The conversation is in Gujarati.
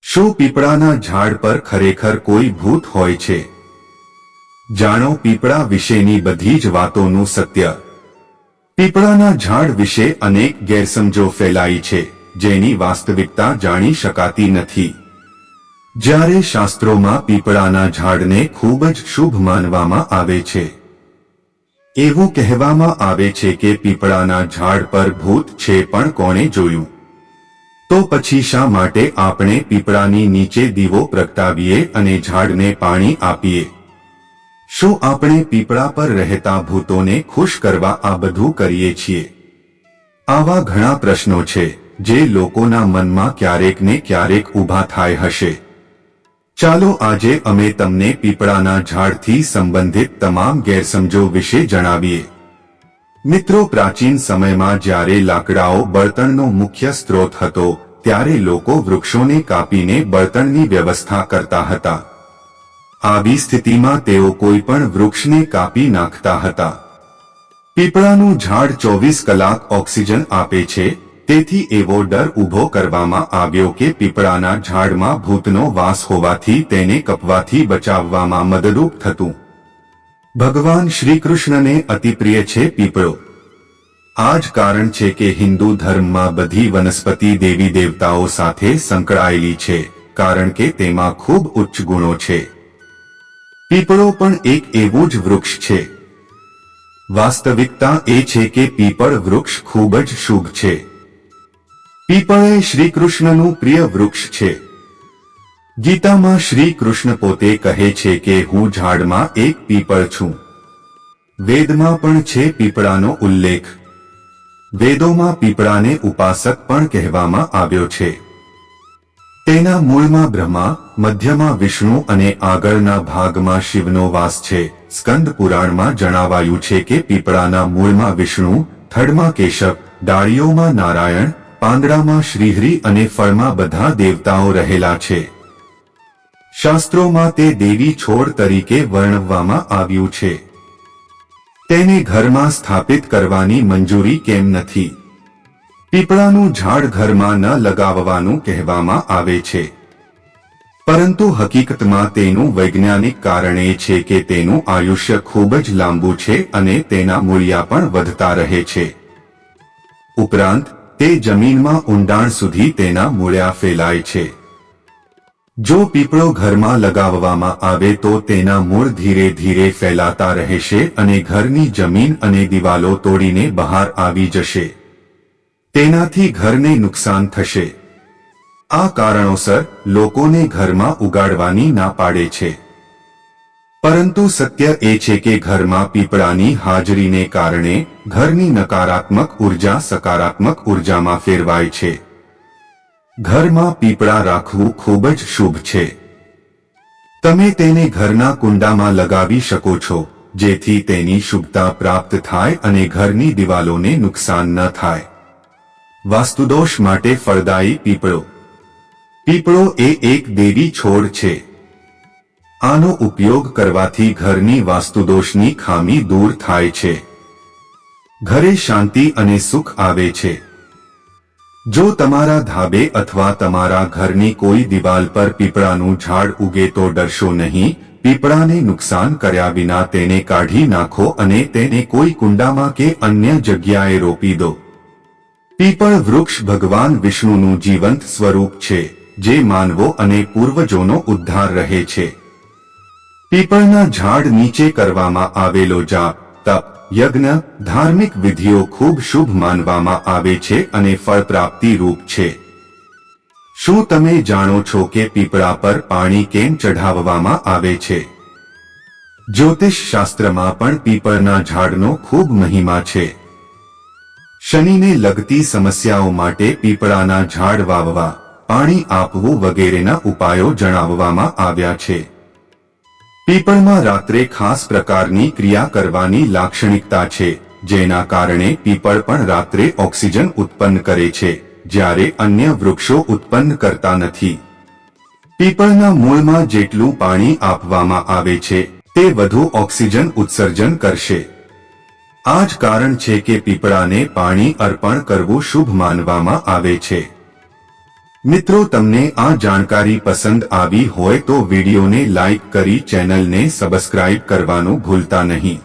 શું પીપળાના ઝાડ પર ખરેખર કોઈ ભૂત હોય છે? જાણો પીપળા વિશેની બધી જ વાતોનું સત્ય. પીપળાના ઝાડ વિશે અનેક ગેરસમજો ફેલાઈ છે, જેની વાસ્તવિકતા જાણી શકાતી નથી. જ્યારે શાસ્ત્રોમાં પીપળાના ઝાડને ખૂબ જ શુભ માનવામાં આવે છે. એવું કહેવામાં આવે છે કે પીપળાના ઝાડ પર ભૂત છે, પણ કોણે જોયું? તો પછી શા માટે આપણે પીપળાની નીચે દીવો પ્રગટાવીએ અને ઝાડને પાણી આપીએ? શું આપણે પીપળા પર રહેતા ભૂતોને ખુશ કરવા આ બધું કરીએ છીએ? આવા ઘણા પ્રશ્નો છે જે લોકોના મનમાં ક્યારેક ને ક્યારેક ઊભા થાય હશે. ચાલો આજે અમે તમને પીપળાના ઝાડથી સંબંધિત તમામ ગેરસમજો વિશે જણાવીએ. મિત્રો, પ્રાચીન સમયમાં જ્યારે લાકડાઓ બળતણનો મુખ્ય સ્ત્રોત હતો, ત્યારે લોકો વૃક્ષોને કાપીને બળતણની વ્યવસ્થા કરતા હતા. આવી સ્થિતિમાં તેઓ કોઈ પણ વૃક્ષને કાપી નાખતા હતા. પીપળાનું ઝાડ 24 કલાક ઓક્સિજન આપે છે, તેથી એવો ડર ઊભો કરવામાં આવ્યો કે પીપળાના ઝાડમાં ભૂતનો વાસ હોવાથી તેને કપવાથી બચાવવામાં મદદરૂપ થતું. ભગવાન શ્રી કૃષ્ણને અતિપ્રિય છે પીપળો. આ જ કારણ છે કે હિન્દુ ધર્મમાં બધી વનસ્પતિ દેવી દેવતાઓ સાથે સંકળાયેલી છે, કારણ કે તેમાં ખૂબ ઉચ્ચ ગુણો છે. પીપળો પણ એક એવું જ વૃક્ષ છે. વાસ્તવિકતા એ છે કે પીપળ વૃક્ષ ખૂબ જ શુભ છે. પીપળ એ શ્રી કૃષ્ણનું પ્રિય વૃક્ષ છે. ગીતામાં શ્રી કૃષ્ણ પોતે કહે છે કે હું ઝાડમાં એક પીપળ છું. વેદમાં પણ છે પીપળાનો ઉલ્લેખ. વેદોમાં પીપળાને ઉપાસક પણ કહેવામાં આવ્યો છે. તેના મૂળમાં બ્રહ્મા, મધ્યમાં વિષ્ણુ અને આગળના ભાગમાં શિવનો વાસ છે. સ્કંદ પુરાણમાં જણાવાયું છે કે પીપળાના મૂળમાં વિષ્ણુ, થડમાં કેશવ, ડાળીઓમાં નારાયણ, પાંદડામાં શ્રીહરિ અને ફળમાં બધા દેવતાઓ રહેલા છે. શાસ્ત્રોમાં તે દેવી છોડ તરીકે વર્ણવવામાં આવ્યું છે. તેને ઘરમાં સ્થાપિત કરવાની મંજૂરી કેમ નથી? પીપળાનું ઝાડ ઘરમાં ન લગાવવાનું કહેવામાં આવે છે, પરંતુ હકીકતમાં તેનું વૈજ્ઞાનિક કારણ એ છે કે તેનું આયુષ્ય ખૂબ જ લાંબુ છે અને તેના મૂળિયા પણ વધતા રહે છે. ઉપરાંત તે જમીનમાં ઊંડાણ સુધી તેના મૂળિયા ફેલાય છે. જો પીપળો ઘરમાં લગાવવામાં આવે તો તેના મૂળ ધીરે ધીરે ફેલાતા રહેશે અને ઘરની જમીન અને દિવાલો તોડીને બહાર આવી જશે. તેનાથી ઘરને નુકસાન થશે. આ કારણોસર લોકોને ઘરમાં ઉગાડવાની ના પાડે છે. પરંતુ સત્ય એ છે કે ઘરમાં પીપળાની હાજરીને કારણે ઘરની નકારાત્મક ઉર્જા સકારાત્મક ઉર્જામાં ફેરવાય છે. ઘરમાં પીપળા રાખવું ખૂબ જ શુભ છે. તમે તેને ઘરના કુંડામાં લગાવી શકો છો, જેથી તેની શુભતા પ્રાપ્ત થાય અને ઘરની દિવાલોને નુકસાન ન થાય. વાસ્તુદોષ માટે ફળદાયી પીપળો. પીપળો એ એક દેવી છોડ છે. આનો ઉપયોગ કરવાથી ઘરની વાસ્તુદોષની ખામી દૂર થાય છે. ઘરે શાંતિ અને સુખ આવે છે. જો તમારા ધાબે અથવા તમારા ઘરની કોઈ દિવાલ પર પીપળાનું ઝાડ ઉગે તો ડરશો નહીં. પીપળાને નુકસાન કર્યા વિના તેને કાઢી નાખો અને તેને કોઈ કુંડામાં કે અન્ય જગ્યાએ રોપી દો. પીપળ વૃક્ષ ભગવાન વિષ્ણુનું જીવંત સ્વરૂપ છે, જે માનવો અને પૂર્વજોનો ઉદ્ધાર રહે છે. પીપળના ઝાડ નીચે કરવામાં આવેલો જાપ, તપ, યજ્ઞ, ધાર્મિક વિધિઓ ખૂબ શુભ માનવામાં આવે છે અને ફળ પ્રાપ્તિ રૂપ છે. શું તમે જાણો છો કે પીપળા પર પાણી કેમ ચઢાવવામાં આવે છે? જ્યોતિષ શાસ્ત્રમાં પણ પીપળના ઝાડનો ખૂબ મહિમા છે. શનિને લગતી સમસ્યાઓ માટે પીપળાના ઝાડ વાવવા, પાણી આપવું વગેરેના ઉપાયો જણાવવામાં આવ્યા છે. પીપળમાં રાત્રે ખાસ પ્રકારની ક્રિયા કરવાની લાક્ષણિકતા છે, જેના કારણે પીપળ પણ રાત્રે ઓક્સિજન ઉત્પન્ન કરે છે, જ્યારે અન્ય વૃક્ષો ઉત્પન્ન કરતા નથી. પીપળના મૂળમાં જેટલું પાણી આપવામાં આવે છે, તે વધુ ઓક્સિજન ઉત્સર્જન કરશે. આ જ કારણ છે કે પીપળાને પાણી અર્પણ કરવું શુભ માનવામાં આવે છે. મિત્રો, તમને આ જાણકારી પસંદ આવી હોય તો વિડીયોને લાઈક કરી ચેનલને સબસ્ક્રાઇબ કરવાનું ભૂલતા નહીં.